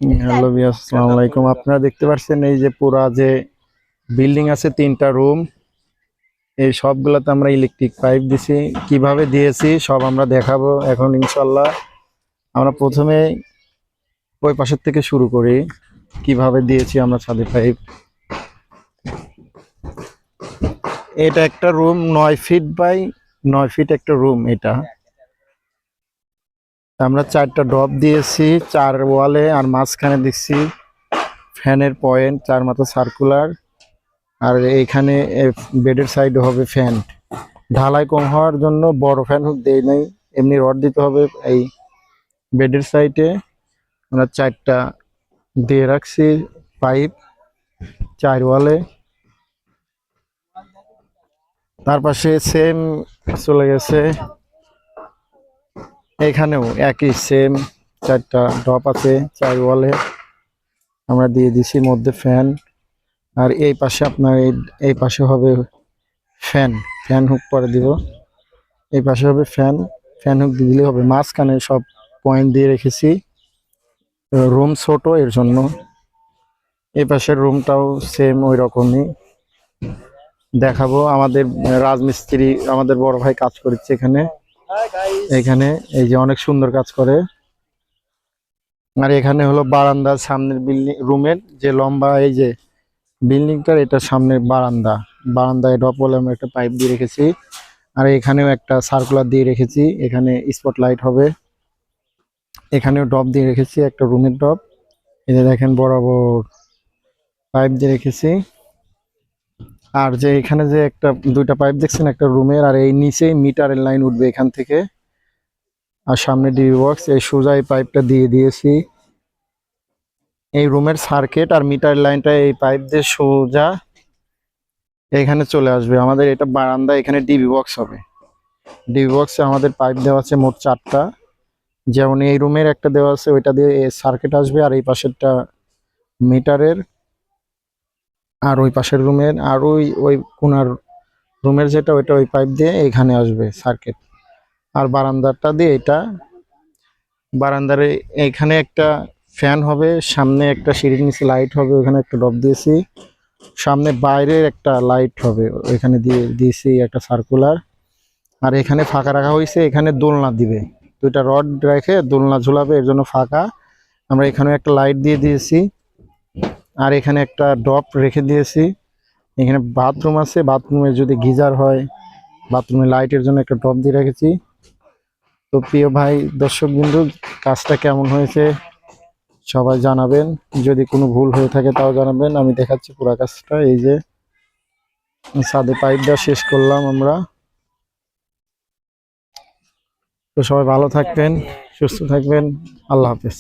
Hello viewers, আসসালামু আলাইকুম। আপনারা দেখতে পাচ্ছেন এই যে পুরা যে বিল্ডিং আছে, 3টা রুম, এই সবগুলোতে আমরা ইলেকট্রিক পাইপ দিছি। কিভাবে দিয়েছি সব আমরা দেখাবো এখন ইনশাল্লাহ। আমরা প্রথমে ওই পাশের থেকে শুরু করি, কিভাবে দিয়েছি আমরা ছাদে পাইপ। এটা একটা রুম, 9 ফিট বাই 9 ফিট একটা রুম। এটা আমরা 4টা ড্রপ দিয়েছি 4 ওয়ালে, আর মাঝখানে দিচ্ছি ফ্যানের পয়েন্ট 4 মাথা সার্কুলার। আর এইখানে বেডের সাইডে হবে ফ্যান। ঢালাই কম হওয়ার জন্য বড় ফ্যান হুক দেই নাই, এমনি রড দিতে হবে। এই বেডের সাইডে আমরা 4টা দিয়ে রাখছি পাইপ 4 ওয়ালে। তার পাশে সেম চলে গেছে, এখানেও একই সেম 4টা ড্রপ আছে 4 ওয়ালে, আমরা দিয়ে দিছি মধ্যে ফ্যান। আর এই পাশে আপনার এই পাশে হবে ফ্যান, ফ্যান হুক পরে দিব। এই পাশে হবে ফ্যান, ফ্যান হুক দিয়ে দিলে হবে। মাঝখানে সব পয়েন্ট দিয়ে রেখেছি, রুম ছোট এর জন্য। এই পাশের রুমটাও সেম ওই রকমই দেখাবো। আমাদের রাজমিস্ত্রি, আমাদের বড় ভাই কাজ করছে এখানে। এখানে এই যে অনেক সুন্দর কাজ করে। আর এখানে হলো বারান্দার সামনের বিল্ডিং রুমের যে লম্বা এই যে বিল্ডিংটার, এটা সামনের বারান্দা। বারান্দায় ডপলে আমরা একটা পাইপ দিয়ে রেখেছি। আর এখানেও একটা সার্কুলার দিয়ে রেখেছি, এখানে স্পটলাইট হবে। এখানেও ড্রপ দিয়ে রেখেছি, একটা রুমের ড্রপ। এই যে দেখেন বরাবর পাইপ দিয়ে রেখেছি। আর যে এখানে যে একটা 2টা পাইপ দেখছেন একটা রুমের, আর এই নিচে মিটারের লাইন উঠবে এখান থেকে। আর সামনে ডিবি বক্স, এই সোজা এই পাইপটা দিয়ে দিয়েছি। এই রুমের সার্কিট আর মিটার লাইনটা এই পাইপ দিয়ে সোজা এখানে চলে আসবে। আমাদের এটা বারান্দা, এখানে ডিবি বক্স হবে। ডিবি বক্সে আমাদের পাইপ দেওয়া আছে মোট 4টা। যেমন এই রুমের একটা দেওয়া আছে, ওইটা দিয়ে সার্কিট আসবে। আর এই পাশেরটা মিটারের, আর ওই পাশের রুমের, আর ওই ওই কোনার রুমের যেটা ওইটা ওই পাইপ দিয়ে এখানে আসবে সার্কিট। আর বারান্দাটা দিয়ে এটা বারান্দার এখানে একটা ফ্যান হবে, সামনে একটা সিঁড়ির নিচে লাইট হবে, ওখানে একটা ড্রপ দিয়েছি। সামনে বাইরের একটা লাইট হবে, ওইখানে দিয়েছি একটা সার্কুলার। আর এখানে ফাঁকা রাখা হয়েছে, এখানে দোলনা দিবে। 2টা রড রেখে দোলনা ঝুলাবে, এর জন্য ফাঁকা। আমরা এখানে একটা লাইট দিয়ে দিয়েছি। আর এখানে একটা ড্রপ রেখে দিয়েছি। এখানে বাথরুম আছে, বাথরুমে যদি গিজার হয়, বাথরুমে লাইটের জন্য একটা ড্রপ দিয়ে রেখেছি। তো প্রিয় ভাই দর্শক বিন্দু, কাজটা কেমন হয়েছে সবাই জানাবেন। যদি কোনো ভুল হয়ে থাকে তাও জানাবেন। আমি দেখাচ্ছি পুরো কাজটা। এই যে ছাদে পাইপ দেওয়া শেষ করলাম আমরা। তো সবাই ভালো থাকবেন, সুস্থ থাকবেন। আল্লাহ হাফেজ।